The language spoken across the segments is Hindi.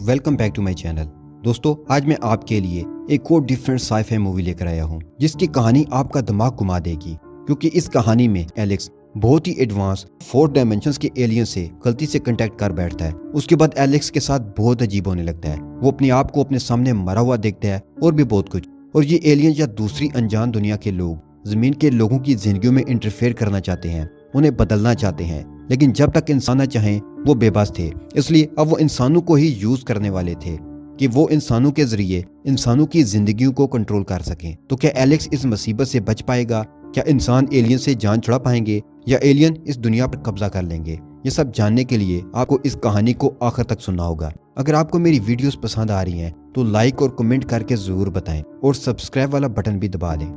Welcome back to my channel. दोस्तों, आज मैं आपके लिए एक और डिफरेंट साइफाई मूवी लेकर आया हूँ जिसकी कहानी आपका दिमाग घुमा देगी, क्योंकि इस कहानी में एलेक्स बहुत ही एडवांस 4 डायमेंशंस के एलियन से गलती से कांटेक्ट कर बैठता है। उसके बाद एलेक्स के साथ बहुत अजीब होने लगता है। वो अपने आप को अपने सामने मरा हुआ देखता है और भी बहुत कुछ। और ये एलियन या दूसरी अनजान दुनिया के लोग जमीन के लोगों की जिंदगियों में इंटरफेयर करना चाहते हैं, उन्हें बदलना चाहते हैं, लेकिन जब तक इंसान न चाहें वो बेबस थे। इसलिए अब वो इंसानों को ही यूज करने वाले थे कि वो इंसानों के जरिए इंसानों की जिंदगियों को कंट्रोल कर सकें। तो क्या एलेक्स इस मुसीबत से बच पाएगा? क्या इंसान एलियन से जान छुड़ा पाएंगे या एलियन इस दुनिया पर कब्जा कर लेंगे? ये सब जानने के लिए आपको इस कहानी को आखिर तक सुनना होगा। अगर आपको मेरी वीडियोस पसंद आ रही हैं तो लाइक और कमेंट करके जरूर बताएं और सब्सक्राइब वाला बटन भी दबा दें।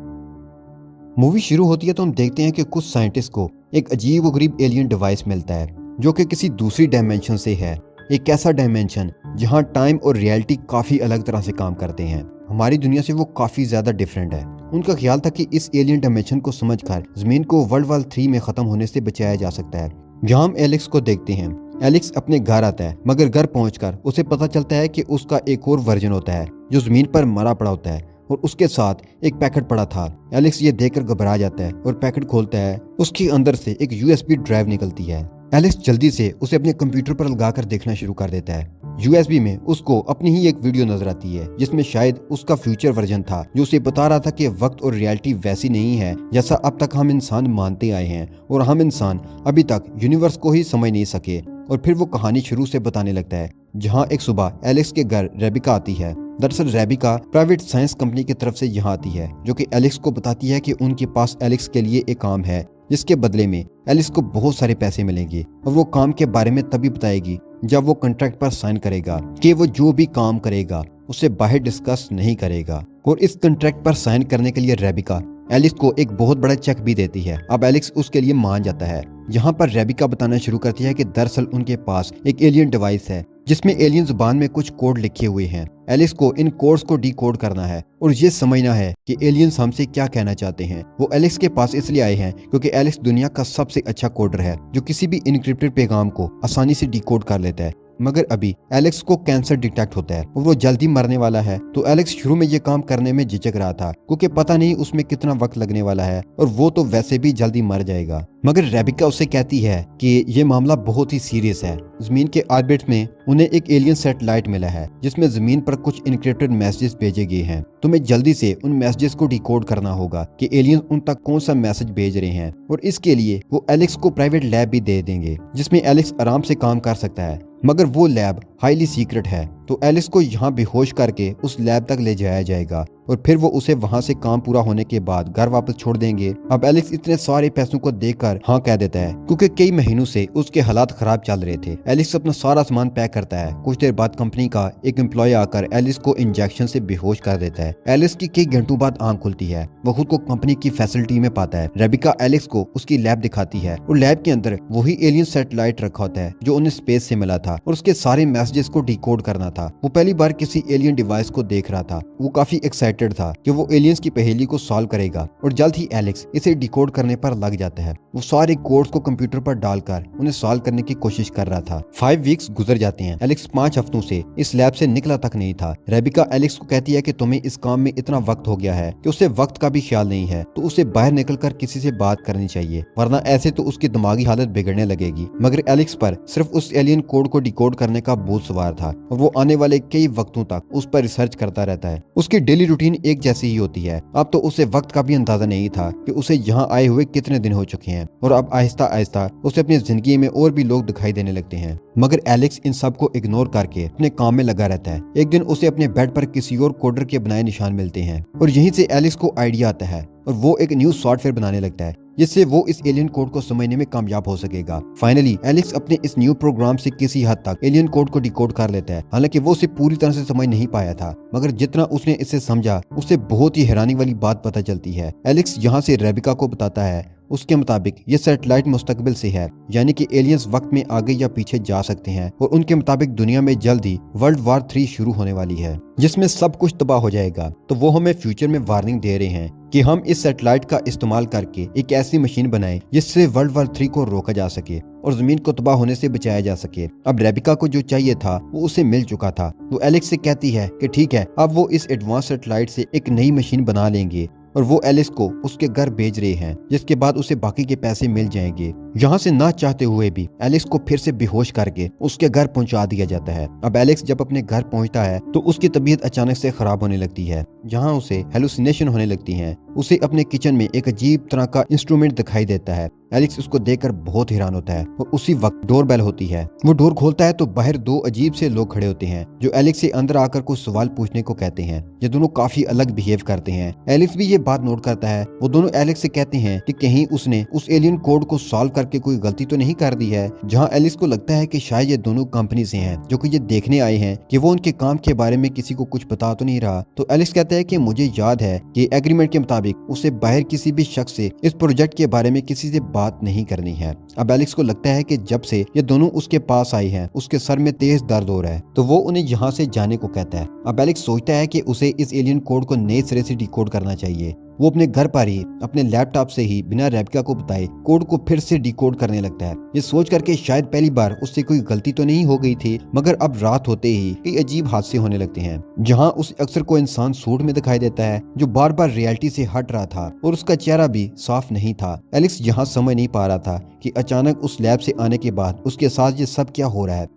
मूवी शुरू होती है तो हम देखते हैं कि कुछ साइंटिस्ट को एक अजीब व गरीब एलियन डिवाइस मिलता है जो कि किसी दूसरी डायमेंशन से है। एक ऐसा डायमेंशन जहां टाइम और रियलिटी काफी अलग तरह से काम करते हैं। हमारी दुनिया से वो काफी ज्यादा डिफरेंट है। उनका ख्याल था कि इस एलियन डायमेंशन को समझकर जमीन को वर्ल्ड वॉर 3 में खत्म होने से बचाया जा सकता है। जहां हम एलेक्स को देखते हैं। एलेक्स अपने घर आता है, मगर घर पहुंचकर उसे पता चलता है कि उसका एक और वर्जन होता है जो जमीन पर मरा पड़ा होता है और उसके साथ एक पैकेट पड़ा था। एलेक्स ये देखकर घबरा जाता है और पैकेट खोलता है। उसके अंदर से एक यूएसबी ड्राइव निकलती है। एलेक्स जल्दी से उसे अपने कंप्यूटर पर लगाकर देखना शुरू कर देता है। यूएसबी में उसको अपनी ही एक वीडियो नजर आती है जिसमें शायद उसका फ्यूचर वर्जन था, जो उसे बता रहा था कि वक्त और रियलिटी वैसी नहीं है जैसा अब तक हम इंसान मानते आए हैं और हम इंसान अभी तक यूनिवर्स को ही समझ नहीं सके। और फिर वो कहानी शुरू से बताने लगता है, जहाँ एक सुबह एलेक्स के घर रेबिका आती है। दरअसल रेबिका प्राइवेट साइंस कंपनी की तरफ से यहाँ आती है, जो कि एलेक्स को बताती है कि उनके पास एलेक्स के लिए एक काम है जिसके बदले में एलेक्स को बहुत सारे पैसे मिलेंगे। और वो काम के बारे में तभी बताएगी जब वो कॉन्ट्रैक्ट पर साइन करेगा कि वो जो भी काम करेगा उसे बाहर डिस्कस नहीं करेगा। और इस कॉन्ट्रैक्ट पर साइन करने के लिए रेबिका एलेक्स को एक बहुत बड़ा चेक भी देती है। अब एलेक्स उसके लिए मान जाता है। यहाँ पर रेबिका बताना शुरू करती है कि दरअसल उनके पास एक एलियन डिवाइस है जिसमें एलियन जुबान में कुछ कोड लिखे हुए हैं। एलेक्स को इन कोड्स को डिकोड करना है और ये समझना है कि एलियंस हमसे क्या कहना चाहते हैं। वो एलेक्स के पास इसलिए आए हैं क्योंकि एलेक्स दुनिया का सबसे अच्छा कोडर है जो किसी भी इनक्रिप्टेड पैगाम को आसानी से डिकोड कर लेता है। मगर अभी एलेक्स को कैंसर डिटेक्ट होता है और वो जल्दी मरने वाला है। तो एलेक्स शुरू में ये काम करने में झिझक रहा था क्योंकि पता नहीं उसमें कितना वक्त लगने वाला है और वो तो वैसे भी जल्दी मर जाएगा। मगर रेबिका उसे कहती है कि ये मामला बहुत ही सीरियस है। जमीन के ऑर्बिट में उन्हें एक एलियन सैटेलाइट मिला है जिसमें जमीन पर कुछ इनक्रिप्टेड मैसेजेस भेजे गए हैं। तुम्हें जल्दी से उन मैसेजेस को डिकोड करना होगा कि एलियन उन तक कौन सा मैसेज भेज रहे हैं। और इसके लिए वो एलेक्स को प्राइवेट लैब भी दे देंगे जिसमें एलेक्स आराम से काम कर सकता है, मगर वो लैब हाईली सीक्रेट है। तो एलेक्स को यहाँ बेहोश करके उस लैब तक ले जाया जाएगा और फिर वो उसे वहाँ से काम पूरा होने के बाद घर वापस छोड़ देंगे। अब एलेक्स इतने सारे पैसों को देखकर हाँ कह देता है क्योंकि कई महीनों से उसके हालात खराब चल रहे थे। एलेक्स अपना सारा सामान पैक करता है। कुछ देर बाद कंपनी का एक एम्प्लॉय आकर एलेक्स को इंजेक्शन से बेहोश कर देता है। एलेक्स की कई घंटों बाद आंख खुलती है। वो खुद को कंपनी की फैसिलिटी में पाता है। रेबिका एलेक्स को उसकी लैब दिखाती है और लैब के अंदर वही एलियन सैटेलाइट रखा होता है जो उन्हें स्पेस से मिला था और उसके सारे मैसेजेस को डिकोड करना था। वो पहली बार किसी एलियन डिवाइस को देख रहा था। वो काफी एक्साइटेड था कि वो एलियंस की पहेली को सॉल्व करेगा और जल्द ही एलेक्स इसे डिकोड करने पर लग जाता है। वो सारे कोड्स को कंप्यूटर पर डालकर उन्हें सॉल्व करने की कोशिश कर रहा था। 5 वीक्स गुजर जाते हैं। एलेक्स 5 हफ्तों से इस लैब से निकला तक नहीं था। रेबिका एलेक्स को कहती है कि तुम्हें इस काम में इतना वक्त हो गया है कि उसे वक्त का भी ख्याल नहीं है, तो उसे बाहर निकलकर किसी से बात करनी चाहिए, वरना ऐसे तो उसकी दिमागी हालत बिगड़ने लगेगी। मगर एलेक्स पर सिर्फ उस एलियन कोड को डिकोड करने का बोझ सवार था और वो आने वाले कई वक्तों तक उस पर रिसर्च करता रहता है। उसकी डेली रूटीन एक जैसी ही होती है। अब तो उसे वक्त का भी अंदाजा नहीं था कि उसे यहाँ आए हुए कितने दिन हो चुके हैं और अब आहिस्ता आहिस्ता उसे अपनी जिंदगी में और भी लोग दिखाई देने लगते हैं। मगर एलेक्स इन सब को इग्नोर करके अपने काम में लगा रहता है। एक दिन उसे अपने बेड पर किसी और कोडर के बनाए निशान मिलते हैं और यहीं से एलेक्स को आइडिया आता है और वो एक न्यू सॉफ्टवेयर बनाने लगता है जिससे वो इस एलियन कोड को समझने में कामयाब हो सकेगा। फाइनली एलेक्स अपने इस न्यू प्रोग्राम से किसी हद तक एलियन कोड को डिकोड कर लेता है। हालांकि वो उसे पूरी तरह से समझ नहीं पाया था, मगर जितना उसने इसे समझा उससे बहुत ही हैरानी वाली बात पता चलती है। एलेक्स यहाँ से रेबिका को बताता है उसके मुताबिक ये सैटेलाइट मुस्तकबिल से है, यानी कि एलियंस वक्त में आगे या पीछे जा सकते हैं और उनके मुताबिक दुनिया में जल्द ही वर्ल्ड वॉर 3 शुरू होने वाली है जिसमें सब कुछ तबाह हो जाएगा। तो वो हमें फ्यूचर में वार्निंग दे रहे हैं कि हम इस सैटेलाइट का इस्तेमाल करके एक ऐसी मशीन बनाएं जिससे वर्ल्ड वॉर 3 को रोका जा सके और जमीन को तबाह होने से बचाया जा सके। अब रेबिका को जो चाहिए था वो उसे मिल चुका था। वो एलेक्स से कहती है कि ठीक है, अब वो इस एडवांस सैटेलाइट से एक नई मशीन बना लेंगे और वो एलिस को उसके घर भेज रहे हैं, जिसके बाद उसे बाकी के पैसे मिल जाएंगे। यहाँ से ना चाहते हुए भी एलिस को फिर से बेहोश करके उसके घर पहुंचा दिया जाता है। अब एलेक्स जब अपने घर पहुंचता है तो उसकी तबीयत अचानक से खराब होने लगती है, जहाँ उसे हेलुसिनेशन होने लगती है। उसे अपने किचन में एक अजीब तरह का इंस्ट्रूमेंट दिखाई देता है। एलेक्स उसको देखकर बहुत हैरान होता है और उसी वक्त डोर बेल होती है। वो डोर खोलता है तो बाहर दो अजीब से लोग खड़े होते हैं जो एलेक्स से अंदर आकर कुछ सवाल पूछने को कहते हैं। ये दोनों काफी अलग बिहेव करते हैं। एलेक्स भी ये बात नोट करता है। वो दोनों एलेक्स से कहते हैं कि कहीं उसने उस एलियन कोड को सॉल्व करके कोई गलती तो नहीं कर दी है। जहाँ एलिस को लगता है कि शायद ये दोनों कंपनी से हैं जो कि ये देखने आए हैं कि वो उनके काम के बारे में किसी को कुछ बता तो नहीं रहा। तो एलेक्स कहता है कि मुझे याद है कि एग्रीमेंट के मुताबिक उसे बाहर किसी भी शख्स से इस प्रोजेक्ट के बारे में किसी से बात नहीं करनी है। अब एलेक्स को लगता है कि जब से ये दोनों उसके पास आई हैं उसके सर में तेज दर्द हो रहा है, तो वो उन्हें यहाँ से जाने को कहता है। अब एलेक्स सोचता है कि उसे इस एलियन कोड को नए सिरे से डिकोड करना चाहिए। वो अपने घर पर ही अपने लैपटॉप से ही बिना रेबिका को बताए कोड को फिर से डिकोड करने लगता है। ये सोच करके शायद पहली बार उससे कोई गलती तो नहीं हो गई थी, मगर अब रात होते ही कई अजीब हादसे होने लगते हैं। जहां उस अक्सर को इंसान सूट में दिखाई देता है जो बार बार रियलिटी से हट रहा था और उसका चेहरा भी साफ नहीं था। एलेक्स यहाँ समझ नहीं पा रहा था कि अचानक उस लैब से आने के बाद उसके साथ ये सब क्या हो रहा है।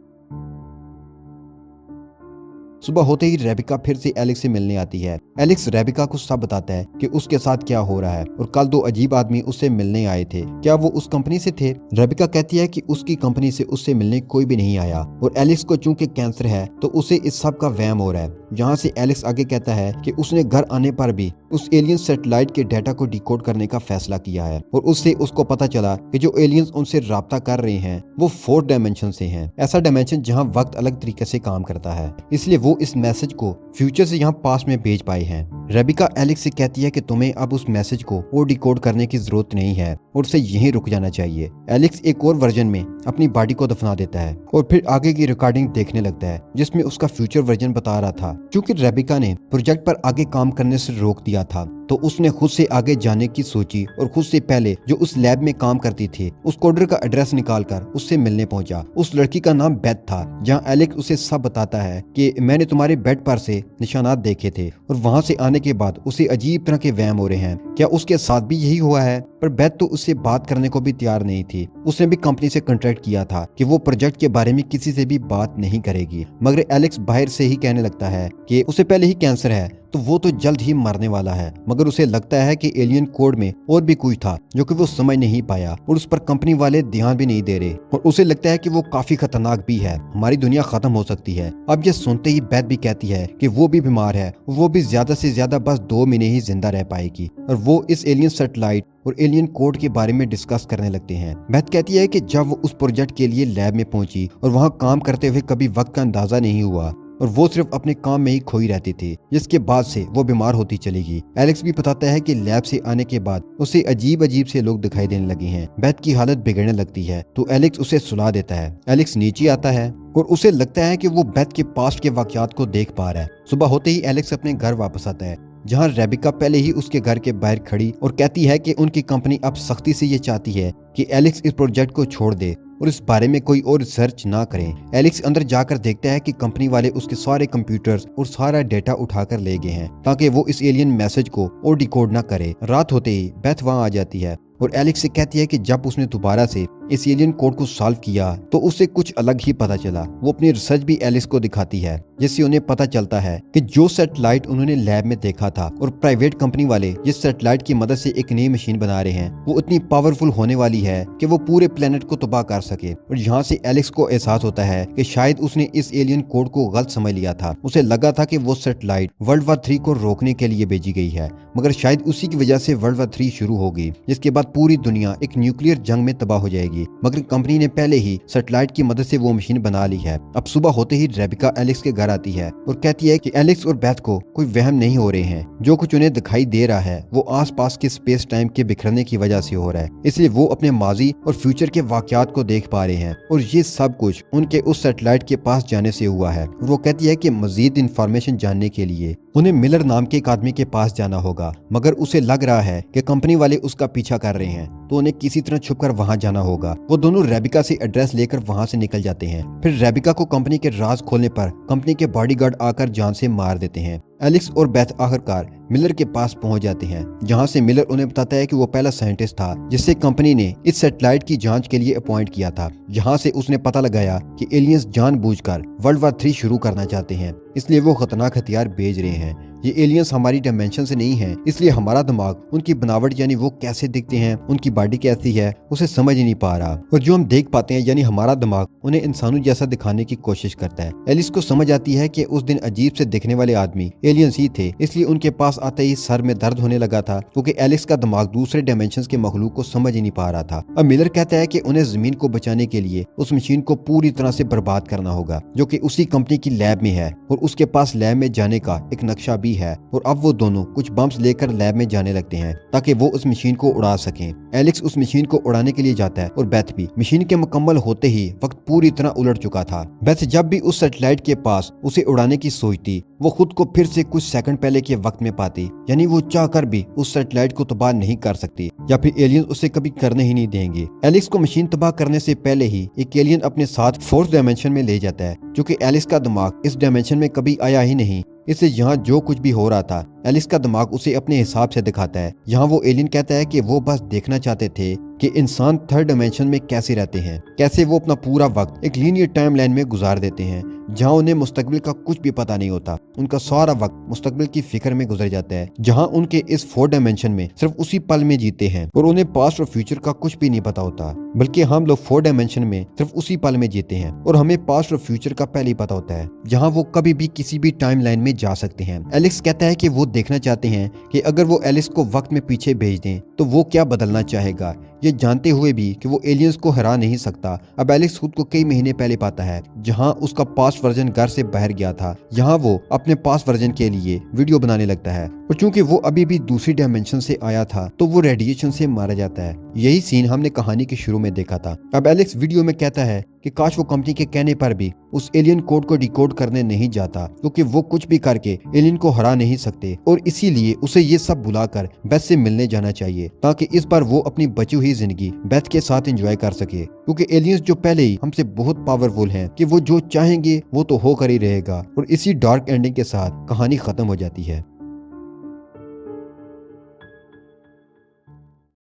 सुबह होते ही रेबिका फिर से एलेक्स से मिलने आती है। एलेक्स रेबिका को सब बताता है कि उसके साथ क्या हो रहा है और कल दो अजीब आदमी उससे मिलने आए थे। क्या वो उस कंपनी से थे? रेबिका कहती है कि उसकी कंपनी से उससे मिलने कोई भी नहीं आया और एलेक्स को चूंकि कैंसर है तो उसे इस सब का वहम हो रहा है। जहाँ से एलेक्स आगे कहता है कि उसने घर आने पर भी उस एलियन सैटेलाइट के डाटा को डिकोड करने का फैसला किया है और उससे उसको पता चला कि जो एलियंस उनसे राब्ता कर रहे हैं वो 4 डायमेंशन से हैं। ऐसा डायमेंशन जहाँ वक्त अलग तरीके से काम करता है, इसलिए वो इस मैसेज को फ्यूचर से यहाँ पास्ट में भेज पाए हैं। रेबिका एलेक्स से कहती है कि तुम्हें अब उस मैसेज को और डिकोड करने की जरूरत नहीं है और उसे यहीं रुक जाना चाहिए। एलेक्स एक और वर्जन में अपनी बॉडी को दफना देता है और फिर आगे की रिकॉर्डिंग देखने लगता है जिसमें उसका फ्यूचर वर्जन बता रहा था। क्योंकि रेबिका ने प्रोजेक्ट पर आगे काम करने से रोक दिया था तो उसने खुद से आगे जाने की सोची और खुद से पहले जो उस लैब में काम करती थी उस कोडर का एड्रेस निकालकर उससे मिलने पहुंचा। उस लड़की का नाम बेथ था। जहां एलेक्स उसे सब बताता है कि मैंने तुम्हारे बेड पर से निशानात देखे थे और वहां से आने के बाद उसे अजीब तरह के वहम हो रहे हैं। क्या उसके साथ भी यही हुआ है? पर बेथ तो उससे बात करने को भी तैयार नहीं थी। उसने भी कंपनी से कॉन्ट्रैक्ट किया था कि वो प्रोजेक्ट के बारे में किसी से भी बात नहीं करेगी। मगर एलेक्स बाहर से ही कहने लगता है कि उसे पहले ही कैंसर है तो वो तो जल्द ही मरने वाला है। मगर उसे लगता है कि एलियन कोड में और भी कुछ था जो कि वो समझ नहीं पाया और उस पर कंपनी वाले ध्यान भी नहीं दे रहे और उसे लगता है कि वो काफी खतरनाक भी है, हमारी दुनिया खत्म हो सकती है। अब ये सुनते ही बेथ भी कहती है कि वो भी बीमार है, वो भी ज्यादा से ज्यादा बस 2 महीने ही जिंदा रह पाएगी और वो इस एलियन सैटेलाइट और एलियन कोड के बारे में डिस्कस करने लगते हैं। बेथ कहती है कि जब वो उस प्रोजेक्ट के लिए लैब में पहुंची और वहां काम करते हुए कभी वक्त का अंदाजा नहीं हुआ और वो सिर्फ अपने काम में ही खोई रहती थी, जिसके बाद से वो बीमार होती चली गई। एलेक्स भी बताता है कि लैब से आने के बाद उसे अजीब अजीब से लोग दिखाई देने लगे हैं। बेथ की हालत बिगड़ने लगती है तो एलेक्स उसे सुला देता है। एलेक्स नीचे आता है और उसे लगता है कि वो बेथ के पास्ट के वाकयात को देख पा रहा है। सुबह होते ही एलेक्स अपने घर वापस आता है जहां रेबिका पहले ही उसके घर के बाहर खड़ी और कहती है कि उनकी कंपनी अब सख्ती से ये चाहती है कि एलेक्स इस प्रोजेक्ट को छोड़ दे और इस बारे में कोई और रिसर्च ना करें। एलेक्स अंदर जाकर देखता है कि कंपनी वाले उसके सारे कंप्यूटर्स और सारा डेटा उठाकर ले गए हैं ताकि वो इस एलियन मैसेज को और डिकोड ना करे। रात होते ही बेथ वहां आ जाती है और एलेक्स से कहती है कि जब उसने दोबारा से इस एलियन कोड को सॉल्व किया तो उसे कुछ अलग ही पता चला। वो अपनी रिसर्च भी एलेक्स को दिखाती है जिससे उन्हें पता चलता है कि जो सैटेलाइट उन्होंने लैब में देखा था और प्राइवेट कंपनी वाले जिस सैटेलाइट की मदद से एक नई मशीन बना रहे हैं वो इतनी पावरफुल होने वाली है कि वो पूरे प्लेनेट को तबाह कर सके। और यहाँ से एलेक्स को एहसास होता है कि शायद उसने इस एलियन कोड को गलत समझ लिया था। उसे लगा था कि वो सैटेलाइट वर्ल्ड वॉर 3 को रोकने के लिए भेजी गई है, मगर शायद उसी की वजह से वर्ल्ड वॉर 3 शुरू होगी जिसके बाद पूरी दुनिया एक न्यूक्लियर जंग में तबाह हो जाएगी। मगर कंपनी ने पहले ही सैटेलाइट की मदद से वो मशीन बना ली है। अब सुबह होते ही रेबिका एलेक्स के घर आती है और कहती है कि एलेक्स और बेथ को कोई वहम नहीं हो रहे हैं। जो कुछ उन्हें दिखाई दे रहा है वो आसपास के स्पेस टाइम के बिखरने की वजह से हो रहा है, इसलिए वो अपने माजी और फ्यूचर के वाकयात को देख पा रहे हैं और ये सब कुछ उनके उस सैटेलाइट के पास जाने से हुआ है। और वो कहती है कि मजीद इंफॉर्मेशन जानने के लिए उन्हें मिलर नाम के एक आदमी के पास जाना होगा, मगर उसे लग रहा है कि कंपनी वाले उसका पीछा कर रहे हैं, तो उन्हें किसी तरह छुपकर वहां जाना होगा। वो दोनों रेबिका से एड्रेस लेकर वहां से निकल जाते हैं। फिर रेबिका को कंपनी के राज खोलने पर कंपनी के बॉडीगार्ड आकर जान से मार देते हैं। एलेक्स और बेथ आखिरकार मिलर के पास पहुंच जाते हैं, जहां से मिलर उन्हें बताता है कि वो पहला साइंटिस्ट था जिससे कंपनी ने इस सैटेलाइट की जांच के लिए अपॉइंट किया था, जहां से उसने पता लगाया कि एलियंस जानबूझकर वर्ल्ड वार 3 शुरू करना चाहते हैं, इसलिए वो खतरनाक हथियार भेज रहे हैं। ये एलियंस हमारी डायमेंशन से नहीं है, इसलिए हमारा दिमाग उनकी बनावट यानी वो कैसे दिखते हैं, उनकी बॉडी कैसी है, उसे समझ ही नहीं पा रहा। और जो हम देख पाते हैं यानी हमारा दिमाग उन्हें इंसानों जैसा दिखाने की कोशिश करता है। एलिस को समझ आती है कि उस दिन अजीब से दिखने वाले आदमी एलियंस ही थे, इसलिए उनके पास आते ही सर में दर्द होने लगा था, क्योंकि एलेक्स का दिमाग दूसरे डायमेंशन के मखलूक को समझ ही नहीं पा रहा था। अब मिलर कहता है कि उन्हें जमीन को बचाने के लिए उस मशीन को पूरी तरह से बर्बाद करना होगा, जो कि उसी कंपनी की लैब में है, और उसके पास लैब में जाने का एक नक्शा भी है। और अब वो दोनों कुछ बम्स लेकर लैब में जाने लगते हैं ताकि वो उस मशीन को उड़ा सकें। एलेक्स उस मशीन को उड़ाने के लिए जाता है और बेथ भी। मशीन के मुकम्मल होते ही वक्त पूरी तरह उलट चुका था। बेथ जब भी उस सैटेलाइट के पास उसे उड़ाने की सोचती, वो खुद को फिर से कुछ सेकंड पहले के वक्त में पाती, यानी वो चाहकर भी उस सैटेलाइट को तबाह नहीं कर सकती, या फिर एलियन उसे कभी करने ही नहीं देंगे। एलेक्स को मशीन तबाह करने से पहले ही एक एलियन अपने साथ फोर्थ डायमेंशन में ले जाता है, क्योंकि एलेक्स का दिमाग इस डायमेंशन में कभी आया ही नहीं, इसलिए यहाँ जो कुछ भी हो रहा था एलिस का दिमाग उसे अपने हिसाब से दिखाता है। यहाँ वो एलियन कहता है कि वो बस देखना चाहते थे कि इंसान थर्ड डायमेंशन में कैसे रहते हैं, कैसे वो अपना पूरा वक्त एक लीनियर टाइमलाइन में गुजार देते हैं, जहाँ उन्हें मुस्तकबिल का कुछ भी पता नहीं होता। उनका सारा वक्त मुस्तकबिल की फिक्र में गुजर जाता है, जहाँ उनके इस फोर्थ डायमेंशन में सिर्फ उसी पल में जीते हैं और उन्हें पास्ट और फ्यूचर का कुछ भी नहीं पता होता, बल्कि हम लोग फोर्थ डायमेंशन में सिर्फ उसी पल में जीते हैं और हमें पास्ट और फ्यूचर का पहले ही पता होता है, जहाँ वो कभी भी किसी भी टाइम लाइन में जा सकते हैं। एलेक्स कहता है कि वो देखना चाहते हैं कि अगर वो एलिस को वक्त में पीछे भेज दें तो वो क्या बदलना चाहेगा, ये जानते हुए भी कि वो एलियंस को हरा नहीं सकता। अब एलेक्स खुद को कई महीने पहले पाता है, जहां उसका पास्ट वर्जन घर से बाहर गया था। यहाँ वो अपने पास्ट वर्जन के लिए वीडियो बनाने लगता है, और चूंकि वो अभी भी दूसरी डायमेंशन से आया था तो वो रेडिएशन से मारा जाता है। यही सीन हमने कहानी के शुरू में देखा था। अब एलेक्स वीडियो में कहता है कि काश वो कंपनी के कहने पर भी उस एलियन कोड को डिकोड करने नहीं जाता, क्योंकि वो कुछ भी करके एलियन को हरा नहीं सकते, और इसीलिए उसे ये सब बुलाकर बेथ से मिलने जाना चाहिए, ताकि इस बार वो अपनी बची हुई जिंदगी बेथ के साथ एंजॉय कर सके, क्योंकि एलियंस जो पहले ही हमसे बहुत पावरफुल हैं कि वो जो चाहेंगे वो तो होकर ही रहेगा। और इसी डार्क एंडिंग के साथ कहानी खत्म हो जाती है।